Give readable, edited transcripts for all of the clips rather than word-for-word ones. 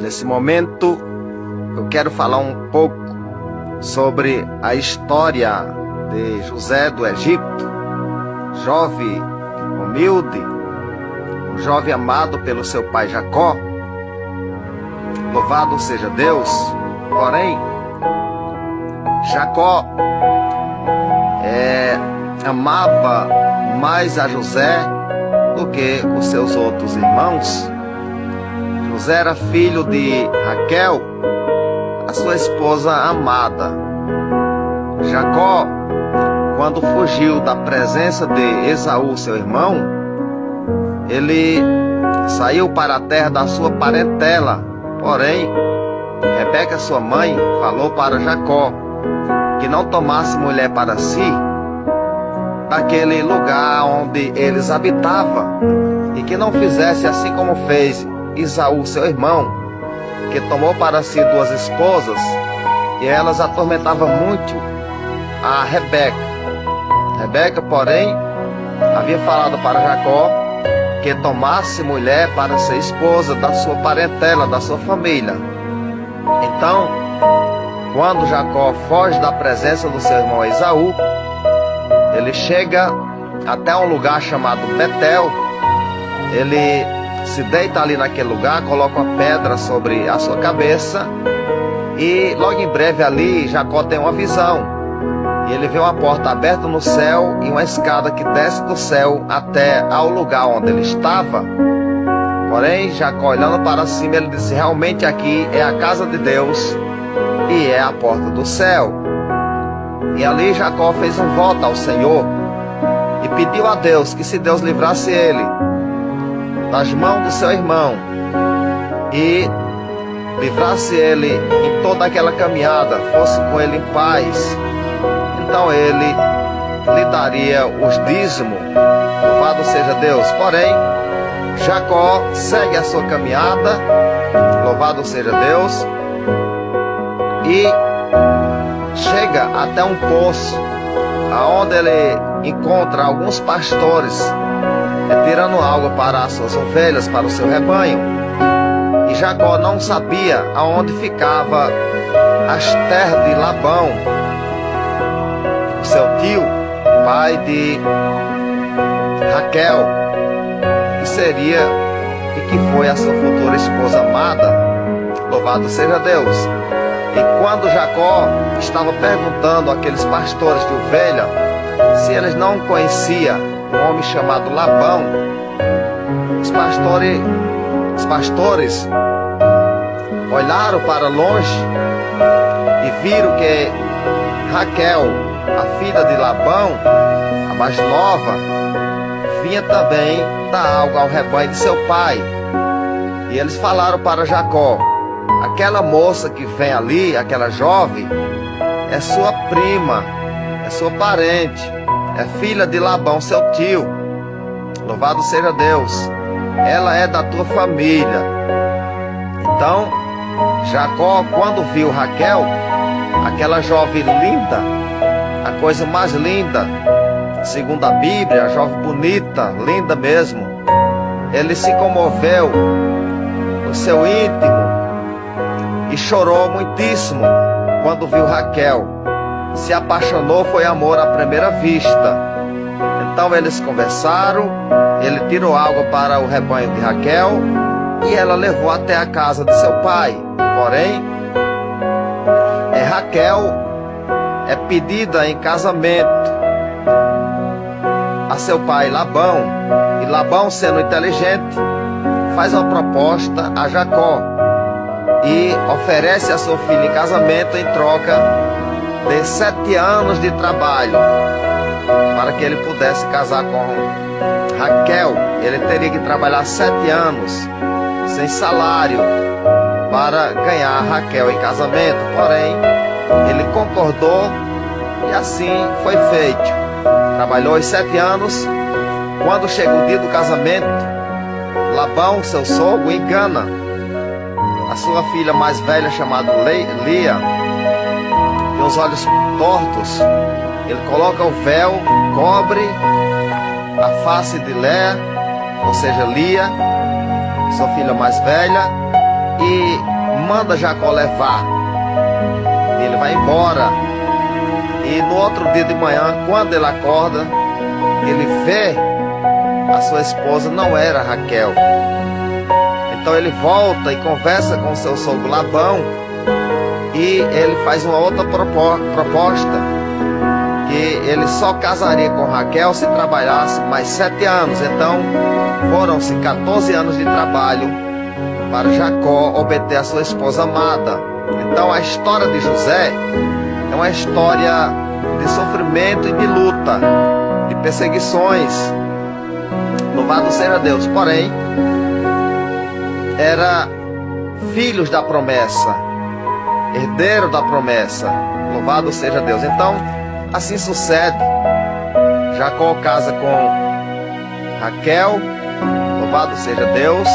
Nesse momento, eu quero falar um pouco sobre a história de José do Egito, jovem humilde, um jovem amado pelo seu pai Jacó. Louvado seja Deus. Porém, Jacó amava mais a José do que os seus outros irmãos. José era filho de Raquel, a sua esposa amada. Jacó, quando fugiu da presença de Esaú, seu irmão, ele saiu para a terra da sua parentela. Porém, Rebeca, sua mãe, falou para Jacó que não tomasse mulher para si daquele lugar onde eles habitavam, e que não fizesse assim como fez Esaú, seu irmão, que tomou para si 2 esposas, e elas atormentavam muito a Rebeca. Rebeca, porém, havia falado para Jacó que tomasse mulher para ser esposa da sua parentela, da sua família. Então, quando Jacó foge da presença do seu irmão Esaú, ele chega até um lugar chamado Betel. Ele se deita ali naquele lugar, coloca uma pedra sobre a sua cabeça, e logo em breve ali Jacó tem uma visão, e ele vê uma porta aberta no céu e uma escada que desce do céu até ao lugar onde ele estava. Porém, Jacó, olhando para cima, ele disse: realmente aqui é a casa de Deus e é a porta do céu. E ali Jacó fez um voto ao Senhor e pediu a Deus que, se Deus livrasse ele das mãos do seu irmão e livrasse ele em toda aquela caminhada, fosse com ele em paz, então ele lhe daria os dízimos. Louvado seja Deus. Porém, Jacó segue a sua caminhada, louvado seja Deus, e chega até um poço, aonde ele encontra alguns pastores tirando água para as suas ovelhas, para o seu rebanho. E Jacó não sabia aonde ficava as terras de Labão, seu tio, pai de Raquel, que seria e que foi a sua futura esposa amada. Louvado seja Deus. E quando Jacó estava perguntando àqueles pastores de ovelha se eles não conheciam um homem chamado Labão, os pastores olharam para longe e viram que Raquel, a filha de Labão, a mais nova, vinha também dar água ao rebanho de seu pai. E eles falaram para Jacó: aquela moça que vem ali, aquela jovem, é sua prima, é sua parente, é filha de Labão, seu tio. Louvado seja Deus. Ela é da tua família. Então, Jacó, quando viu Raquel, aquela jovem linda, a coisa mais linda, segundo a Bíblia, a jovem bonita, linda mesmo, ele se comoveu no seu íntimo e chorou muitíssimo quando viu Raquel. Se apaixonou, foi amor à primeira vista. Então eles conversaram, ele tirou água para o rebanho de Raquel e ela levou até a casa de seu pai. Porém, Raquel é pedida em casamento a seu pai Labão, e Labão, sendo inteligente, faz uma proposta a Jacó e oferece a sua filha em casamento em troca de 7 anos de trabalho, para que ele pudesse casar com Raquel. Ele teria que trabalhar 7 anos sem salário para ganhar Raquel em casamento. Porém, ele concordou e assim foi feito. Trabalhou os 7 anos. Quando chega o dia do casamento, Labão, seu sogro, engana a sua filha mais velha, chamada Lia, tem os olhos tortos. Ele coloca o véu, cobre a face de Léa, ou seja, Lia, sua filha mais velha, e manda Jacó levar. Ele vai embora. E no outro dia de manhã, quando ele acorda, ele vê a sua esposa não era Raquel. Então ele volta e conversa com seu sogro Labão, e ele faz uma outra proposta, que ele só casaria com Raquel se trabalhasse mais 7 anos. Então foram-se 14 anos de trabalho para Jacó obter a sua esposa amada. Então a história de José é uma história de sofrimento e de luta, de perseguições. Louvado seja Deus. Porém, era filhos da promessa, herdeiro da promessa. Louvado seja Deus. Então, assim sucede. Jacó casa com Raquel. Louvado seja Deus.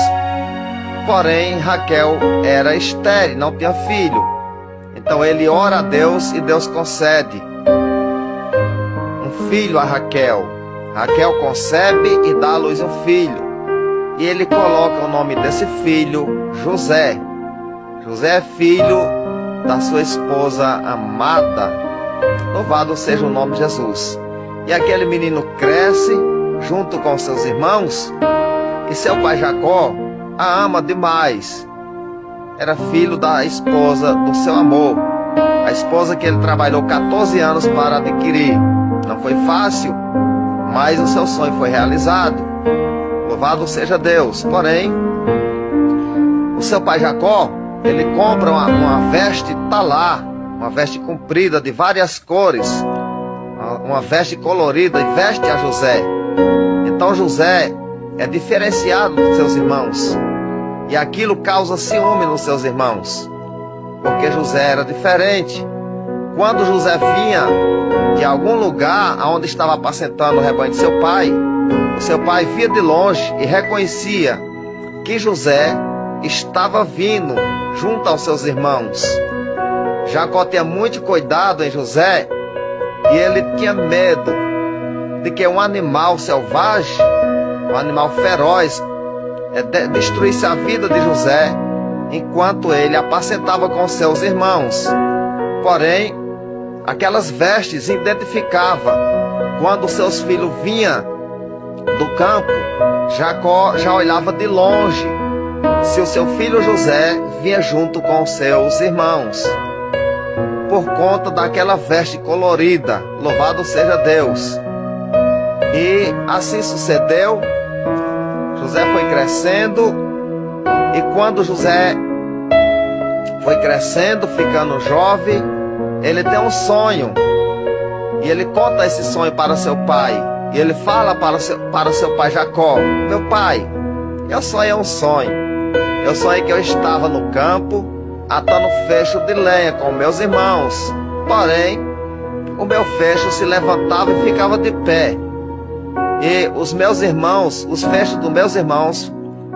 Porém, Raquel era estéril, não tinha filho. Então ele ora a Deus e Deus concede um filho a Raquel. Raquel concebe e dá à luz um filho. E ele coloca o nome desse filho José. José é filho da sua esposa amada. Louvado seja o nome de Jesus. E aquele menino cresce junto com seus irmãos, e seu pai Jacó a ama demais. Era filho da esposa do seu amor, a esposa que ele trabalhou 14 anos para adquirir. Não foi fácil, mas o seu sonho foi realizado. Louvado seja Deus. Porém, o seu pai Jacó, ele compra uma veste talá, uma veste comprida de várias cores, uma veste colorida, e veste a José. Então José é diferenciado dos seus irmãos, e aquilo causa ciúme nos seus irmãos, porque José era diferente. Quando José vinha de algum lugar onde estava apacentando o rebanho de seu pai, o seu pai via de longe e reconhecia que José estava vindo junto aos seus irmãos. Jacó tinha muito cuidado em José, e ele tinha medo de que um animal selvagem, um animal feroz, destruísse a vida de José enquanto ele apacentava com seus irmãos. Porém, aquelas vestes identificavam quando seus filhos vinham do campo. Jacó já olhava de longe se o seu filho José vinha junto com os seus irmãos, por conta daquela veste colorida. Louvado seja Deus. E assim sucedeu. José foi crescendo, e quando José foi crescendo, ficando jovem, ele tem um sonho, e ele conta esse sonho para seu pai, e ele fala para o seu pai Jacó: meu pai, eu sonhei um sonho. Eu sonhei que eu estava no campo atando fecho de lenha com meus irmãos. Porém, o meu fecho se levantava e ficava de pé, e os meus irmãos, os fechos dos meus irmãos,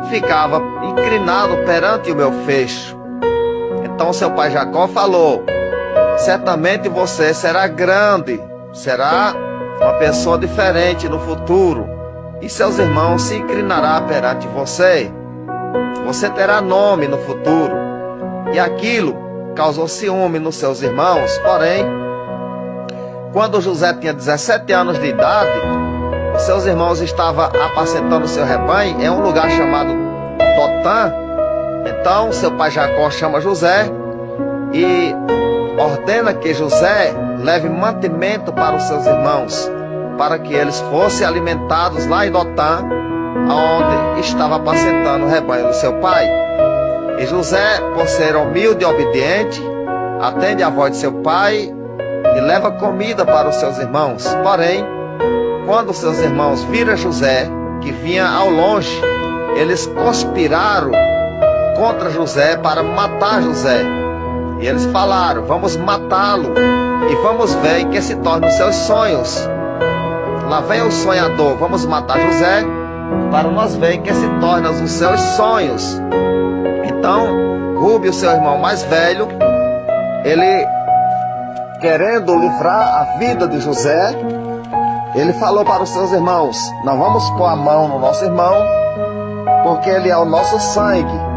ficavam inclinados perante o meu fecho. Então seu pai Jacó falou: certamente você será grande, será uma pessoa diferente no futuro, e seus irmãos se inclinarão perante você. Você terá nome no futuro. E aquilo causou ciúme nos seus irmãos. Porém, quando José tinha 17 anos de idade, seus irmãos estavam apacentando seu rebanho em um lugar chamado Dotã. Então seu pai Jacó chama José e ordena que José leve mantimento para os seus irmãos, para que eles fossem alimentados lá em Dotã, onde estava apacentando o rebanho do seu pai. E José, por ser humilde e obediente, atende à voz de seu pai e leva comida para os seus irmãos. Porém, quando seus irmãos viram José, que vinha ao longe, eles conspiraram contra José para matar José. E eles falaram: vamos matá-lo e vamos ver em que se tornam os seus sonhos. Lá vem o sonhador, vamos matar José para nós ver em que se tornam os seus sonhos. Então, Rúbio, seu irmão mais velho, ele, querendo livrar a vida de José, ele falou para os seus irmãos: não vamos pôr a mão no nosso irmão, porque ele é o nosso sangue.